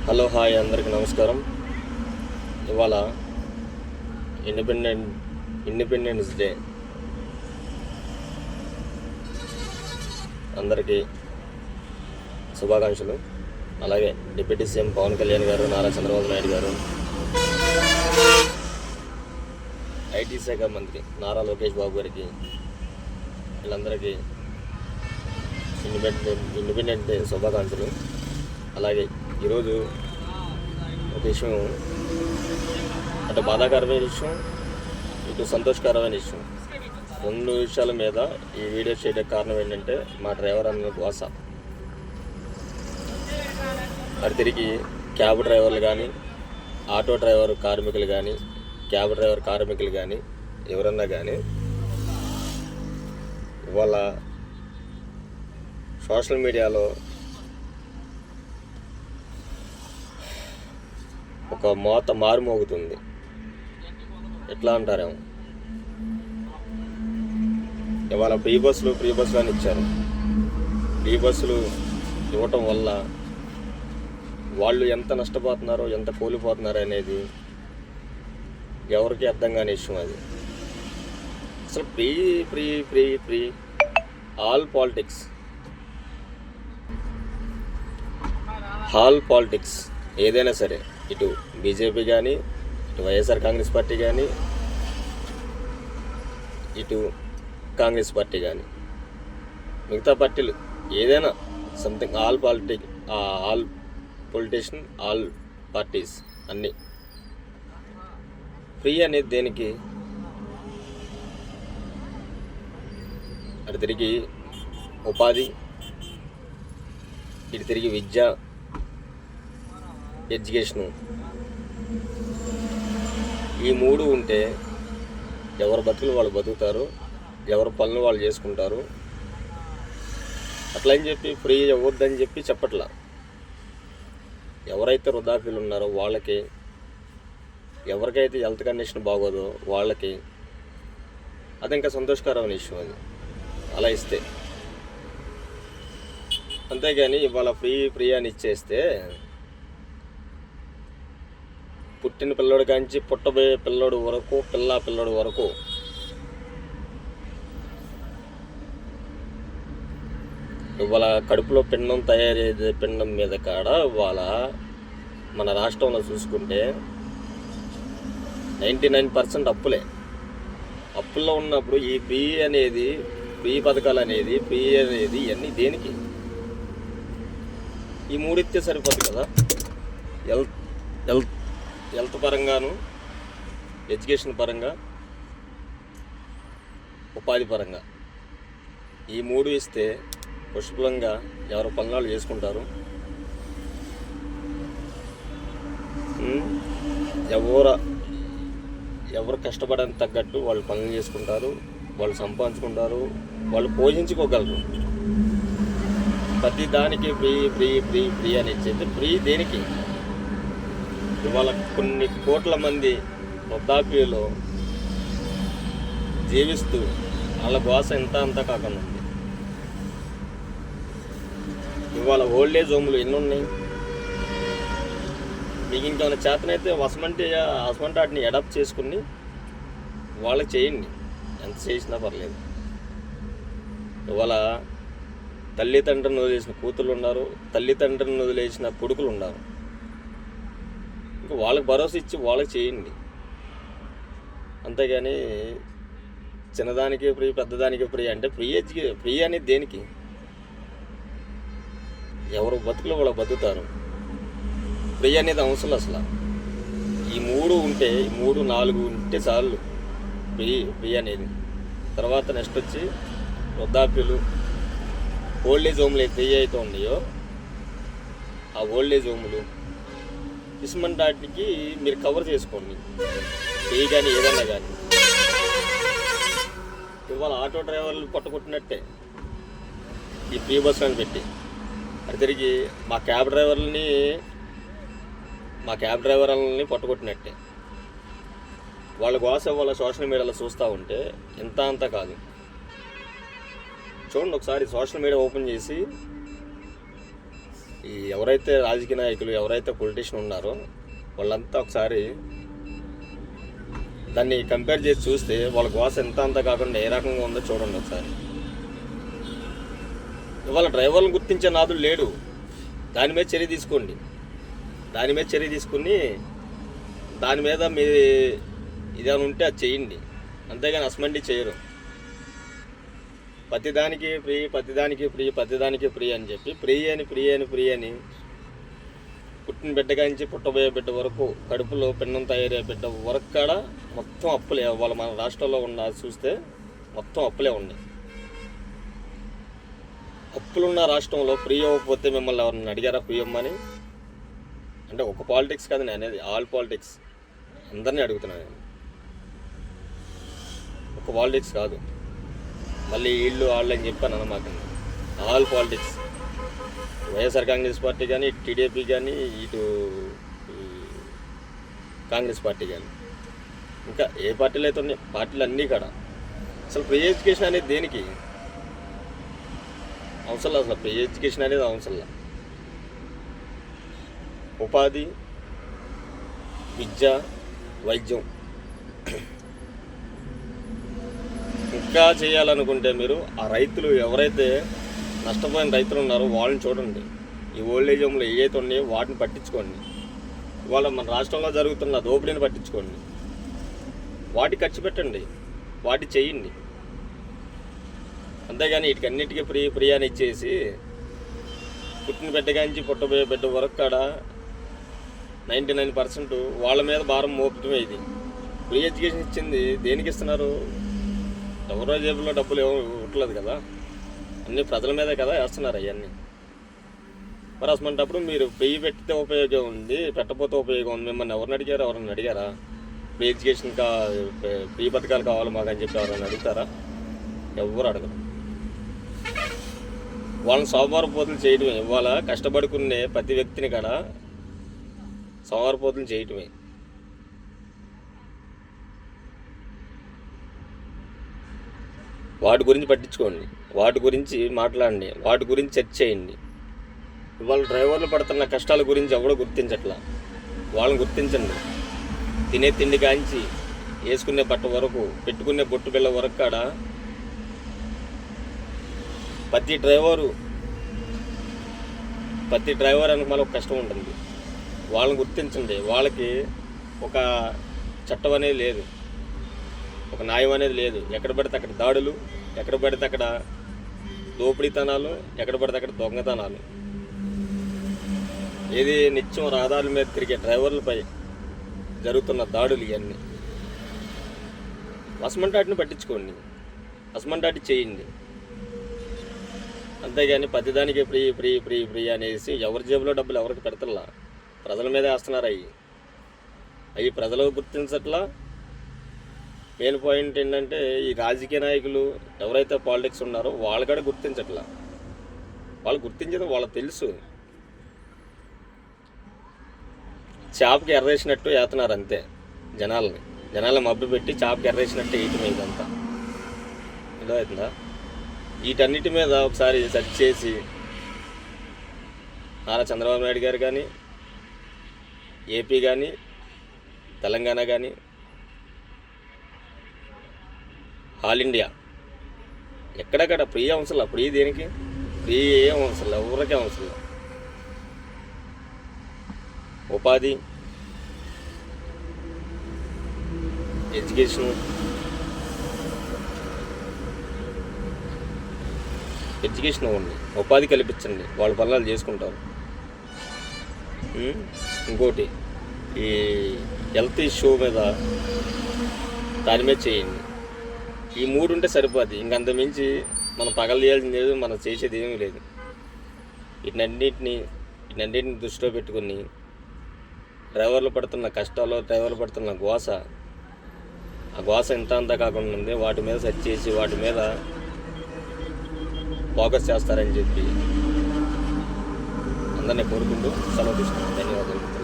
Hello hi అందరికీ నమస్కారం. ఇవాళ ఇండిపెండెన్స్ డే. అందరికీ శుభాకాంక్షలు. అలాగే డిప్యూటీ సీఎం పవన్ కళ్యాణ్ గారు, నారా చంద్రబాబు నాయుడు గారు, ఐటీ శాఖ మంత్రి నారా లోకేష్ బాబు గారికి, వీళ్ళందరికీ ఇండిపెండెన్స్ డే శుభాకాంక్షలు. అలాగే ఈరోజు ఒక విషయం, అటు బాధాకరమైన విషయం, ఇటు సంతోషకరమైన విషయం. రెండు విషయాల మీద ఈ వీడియో చేయడానికి కారణం ఏంటంటే, మా డ్రైవర్ అన్న వాస అది తిరిగి క్యాబ్ డ్రైవర్లు కానీ, ఆటో డ్రైవర్ కార్మికులు కానీ, క్యాబ్ డ్రైవర్ కార్మికులు కానీ, ఎవరన్నా కానీ ఇవాళ సోషల్ మీడియాలో ఒక మోత మారుమోగుతుంది. ఎట్లా అంటారేమో, ఇవాళ ఫ్రీ బస్సులు అని ఇచ్చారు. ఫ్రీ బస్సులు ఇవ్వటం వల్ల వాళ్ళు ఎంత నష్టపోతున్నారో, ఎంత కూలిపోతున్నారో అనేది ఎవరికి అర్థం కాని విషయం. అది అసలు ఫ్రీ ఆల్ పాలిటిక్స్ ఏదైనా సరే, ఇటు బీజేపీ కానీ, ఇటు వైఎస్ఆర్ కాంగ్రెస్ పార్టీ కానీ, ఇటు కాంగ్రెస్ పార్టీ కానీ, మిగతా పార్టీలు ఏదైనా something all politician, all parties అన్నీ ఫ్రీ అనేది దేనికి? అటు తిరిగి ఉపాధి, ఇటు తిరిగి విద్య, ఎడ్యుకేషను, ఈ మూడు ఉంటే ఎవరి బతుకులు వాళ్ళు బతుకుతారు, ఎవరి పనులు వాళ్ళు చేసుకుంటారు. అట్లని చెప్పి ఫ్రీ ఇవ్వద్దని చెప్పి చెప్పట్లా. ఎవరైతే వృద్ధాప్యులు ఉన్నారో వాళ్ళకి, ఎవరికైతే హెల్త్ కండిషన్ బాగోదో వాళ్ళకి అది ఇంకా సంతోషకరమైన విషయం. అది అలా ఇస్తే, అంతేగాని ఇవాళ ఫ్రీ అని ఇచ్చేస్తే పుట్టిన పిల్లడు కాంచి పుట్టబోయే పిల్లడు వరకు, పిల్లడు వరకు ఇవాళ కడుపులో పిండం తయారయ్యే పిండం మీద కాడ ఇవాళ మన రాష్ట్రంలో చూసుకుంటే 99% అప్పుల్లో ఉన్నప్పుడు ఈ ఫ్రీ పథకాలు అనేది ఇవన్నీ దేనికి? ఈ మూడిస్తే సరిపోదు కదా. హెల్త్ పరంగాను, ఎడ్యుకేషన్ పరంగా, ఉపాధి పరంగా ఈ మూడు ఇస్తే పుష్కలంగా ఎవరు పనులు చేసుకుంటారు. ఎవరు కష్టపడని తగ్గట్టు వాళ్ళు పనులు చేసుకుంటారు, వాళ్ళు సంపాదించుకుంటారు, వాళ్ళు పోషించుకోగలరు. ప్రతి దానికి ఫ్రీ అని ఇచ్చేది. ఫ్రీ దేనికి? ఇవాళ కొన్ని కోట్ల మంది వృద్ధాప్యులు జీవిస్తూ వాళ్ళ భాష అంతా కాకుండా ఉంది. ఇవాళ ఓల్డేజ్ హోమ్లు ఎన్ని ఉన్నాయి? మీకు ఇంకేమైనా చేతనైతే వసమంటే వాటిని అడాప్ట్ చేసుకుని వాళ్ళకి చేయండి, ఎంత చేసినా పర్లేదు. ఇవాళ తల్లిదండ్రులను వదిలేసిన కూతురు ఉన్నారు, తల్లిదండ్రులను వదిలేసిన కొడుకులు ఉన్నారు. వాళ్ళకి భరోసా ఇచ్చి వాళ్ళకి చేయండి. అంతేగాని చిన్నదానికి ఫ్రీ, పెద్దదానికి ఫ్రీ అంటే ఫ్రీ అనేది దేనికి? ఎవరు బతుకులు వాళ్ళు బతుకుతారు. ఫ్రీ అనేది అవసరం అసలు. ఈ మూడు ఉంటే, ఈ 3-4 ఉంటే చాలు ఫ్రీ అనేది. తర్వాత నెక్స్ట్ వచ్చి వృద్ధాప్యులు, ఓల్డేజ్ హోమ్లు ఫ్రీ అయితే ఉన్నాయో ఆ ఓల్డేజ్ హోమ్లు ఇస్మంట్ వాటికి మీరు కవర్ చేసుకోండి, ఫ్రీ కానీ ఏదన్నా కానీ. ఇవాళ ఆటో డ్రైవర్లు పట్టుకుంటున్నట్టే ఈ ఫ్రీ బస్సు అని పెట్టి, అది తిరిగి మా క్యాబ్ డ్రైవర్లని పట్టుకుంటున్నట్టే. వాళ్ళ కోసం వాళ్ళ సోషల్ మీడియాలో చూస్తూ ఉంటే అంత కాదు. చూడండి ఒకసారి సోషల్ మీడియా ఓపెన్ చేసి ఈ ఎవరైతే రాజకీయ నాయకులు, ఎవరైతే పొలిటీషియన్ ఉన్నారో వాళ్ళంతా ఒకసారి దాన్ని కంపేర్ చేసి చూస్తే వాళ్ళ గోస ఎంత అంతా కాకుండా ఏ రకంగా ఉందో చూడండి ఒకసారి. ఇవాళ డ్రైవర్లను గుర్తించే నాదుడు లేడు. దాని మీద చర్య తీసుకోండి. దాని మీద చర్య తీసుకుని దాని మీద మీ ఇదేమైనా ఉంటే అది చేయండి. అంతేగాని అసమండి చేయరు. ప్రతిదానికి ఫ్రీ, ప్రతిదానికి ఫ్రీ, ప్రతిదానికి ఫ్రీ అని చెప్పి ఫ్రీ అని పుట్టిన బిడ్డ కాంచి పుట్టబోయే బిడ్డ వరకు, కడుపులో పిండం తయారయ్యే బిడ్డ వరకు కాడ మొత్తం అప్పులే. వాళ్ళ మన రాష్ట్రంలో ఉన్న చూస్తే మొత్తం అప్పులే ఉన్నాయి. అప్పులున్న రాష్ట్రంలో ఫ్రీ అవ్వకపోతే మిమ్మల్ని ఎవరిని అడిగారా ఫ్రీ అమ్మని? అంటే ఒక పాలిటిక్స్ కాదు నేను అనేది, ఆల్ పాలిటిక్స్. అందరినీ అడుగుతున్నాను నేను, ఒక పాలిటిక్స్ కాదు. మళ్ళీ వీళ్ళు వాళ్ళు అని చెప్పాను అన్నమాకండి. All politics. YSR Congress party కానీ, టీడీపీ కానీ, ఇటు కాంగ్రెస్ పార్టీ కానీ, ఇంకా ఏ పార్టీలు అయితే ఉన్నాయి పార్టీలు అన్నీ కూడా అసలు ఫ్రీ ఎడ్యుకేషన్ అనేది దేనికి అవసరం? అసలు ఫ్రీ ఎడ్యుకేషన్ అనేది అవసరం. ఉపాధి, విద్య, వైద్యం ఇంకా చేయాలనుకుంటే మీరు ఆ రైతులు ఎవరైతే నష్టపోయిన రైతులు ఉన్నారో వాళ్ళని చూడండి. ఈ ఓల్డేజ్ హోమ్లో ఏవైతే ఉన్నాయో వాటిని పట్టించుకోండి. ఇవాళ మన రాష్ట్రంలో జరుగుతున్న దోపిడీని పట్టించుకోండి. వాటి ఖర్చు పెట్టండి, వాటి చేయండి. అంతేగాని వీటికన్నిటికీ ఫ్రీ అని ఇచ్చేసి పుట్టిన బిడ్డ కాంచి పుట్టబోయే బిడ్డ వరకు కాడ 99% వాళ్ళ మీద భారం మోపటమే. ఇది ఫ్రీ ఎడ్యుకేషన్ ఇచ్చింది దేనికి ఇస్తున్నారు? ఎవరో జేబులో డబ్బులు ఇవ్వట్లేదు కదా, అన్నీ ప్రజల మీదే కదా వేస్తున్నారు అవన్నీ. మరి అసమంటప్పుడు మీరు ఫ్రీ పెట్టితే ఉపయోగం ఉంది, పెట్టకపోతే ఉపయోగం ఉంది. మిమ్మల్ని ఎవరిని అడిగారా? ఫ్రీ ఎడ్యుకేషన్ ఫ్రీ పథకాలు కావాలి మాకు అని చెప్పి ఎవరైనా అడుగుతారా? ఎవరు అడగరు. వాళ్ళని సోమవారపోతులు చేయటమే. ఇవాళ కష్టపడుకునే ప్రతి వ్యక్తిని కూడా సోమవారపోతులు చేయటమే. వాటి గురించి పట్టించుకోండి, వాటి గురించి మాట్లాడండి, వాటి గురించి చర్చ చేయండి. ఇవాళ డ్రైవర్లు పడుతున్న కష్టాల గురించి ఎవడో గుర్తించట్లా. వాళ్ళని గుర్తించండి. తినే తిండి కాంచి వేసుకునే బట్ట వరకు, పెట్టుకునే బొట్టు బిళ్ళ వరకు కాడ ప్రతి డ్రైవర్ అని మళ్ళీ ఒక కష్టం ఉంటుంది. వాళ్ళని గుర్తించండి. వాళ్ళకి ఒక చట్టం అనేది లేదు, ఒక న్యాయం అనేది లేదు. ఎక్కడ పడితే అక్కడ దాడులు, ఎక్కడ పడితే అక్కడ దోపిడీతనాలు, ఎక్కడ పడితే అక్కడ దొంగతనాలు. ఏది నిత్యం రహదారుల మీద తిరిగే డ్రైవర్లపై జరుగుతున్న దాడులు ఇవన్నీ. అసమంటాటిని పట్టించుకోండి, అసమంటాటి చేయండి. అంతేగాని ప్రతిదానికి ఫ్రీ అనేసి ఎవరి జేబులో డబ్బులు ఎవరికి పెడతలా, ప్రజల మీదే వేస్తున్నారు. అవి ప్రజలు గుర్తించట్లా. మెయిన్ పాయింట్ ఏంటంటే ఈ రాజకీయ నాయకులు ఎవరైతే పాలిటిక్స్ ఉన్నారో వాళ్ళు కూడా గుర్తించట్లా. వాళ్ళు గుర్తించేది వాళ్ళకి తెలుసు. చేపకి ఎర్రేసినట్టు వేస్తున్నారు అంతే. జనాలను మబ్బు పెట్టి చేపకి ఎర్రేసినట్టు వేయటం ఇదంతా. ఇలా అవుతుందా? వీటన్నిటి మీద ఒకసారి సెర్చ్ చేసి నారా చంద్రబాబు నాయుడు గారు కానీ, ఏపీ కానీ, తెలంగాణ కానీ, ఆల్ ఇండియా ఎక్కడెక్కడ ఫ్రీ అవసరం. ఫ్రీ దేనికి? ఫ్రీ ఏం అవసరం, ఎవరికే అవసరం. ఉపాధి, ఎడ్యుకేషన్ ఇవ్వండి, ఉపాధి కల్పించండి, వాళ్ళ పనులు చేసుకుంటారు. ఇంకోటి ఈ హెల్త్ ఇష్యూ మీద దాని మీద చేయండి. ఈ 3 ఉంటే సరిపోద్ది. ఇంకంత మించి మనం పగలు చేయాల్సింది లేదు, మనం చేసేది ఏమీ లేదు. వీటన్నింటినీ దృష్టిలో పెట్టుకుని డ్రైవర్లు పడుతున్న కష్టాలు, డ్రైవర్లు పడుతున్న గోస, ఆ గోస ఇంత అంతా కాకుండా ఉంది. వాటి మీద సెర్చ్ చేసి వాటి మీద ఫోకస్ చేస్తారని చెప్పి అందరినీ కోరుకుంటూ సెలవు తీసుకుంటాను. ధన్యవాదాలు.